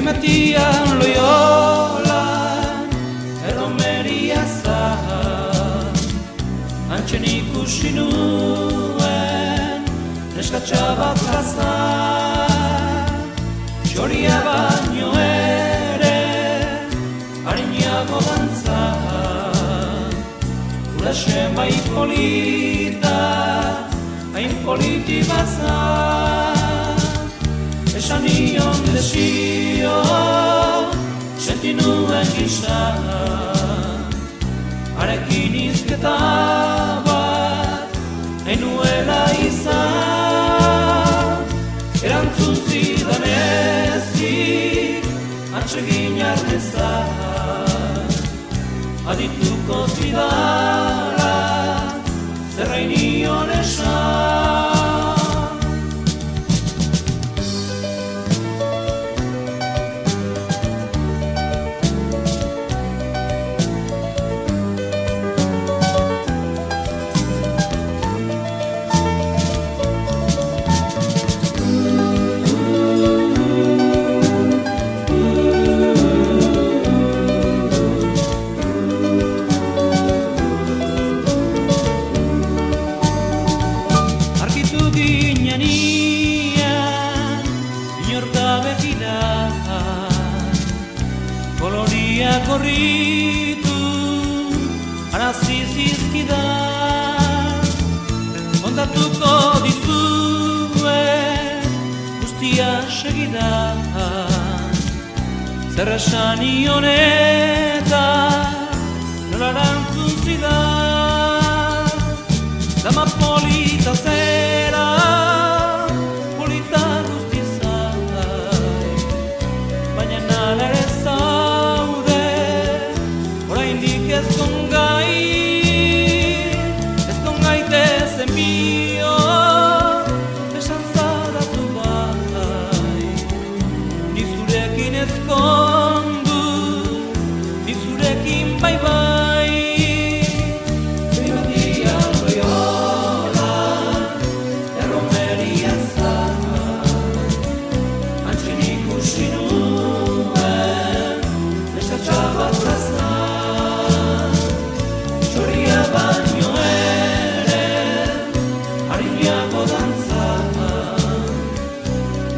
Matian Loyolan erromeria zahar Antxen ikusi nuen neskatxa bat plazan Txoria baino ere harinago dantza Uraxe bai polita hain politi bazan Esan nion desio, senti nuen gisa Harekin izketa bat, nahi nuela izan Erantzun zidan ezik, atsegin arnezan Adituko zidala, zerrain nion esan Kolonia korritu, arazizizkidan Kontatuko dizue, guztia segidan Zer esan nion eta nola erantzun zidan Dama polita zera, polita guztizai Baina nala ere Ez con gaitezen bio Esan zaratu bai Ni zurekin ezkondu Ni zurekin bai bai Matian Loyolan erromeria zahar Antxen ikusi nuen neskatxa bat plazan Baino ere, harinago dantza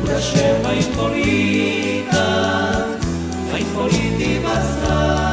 Uraxe bai polita, hain politi bazan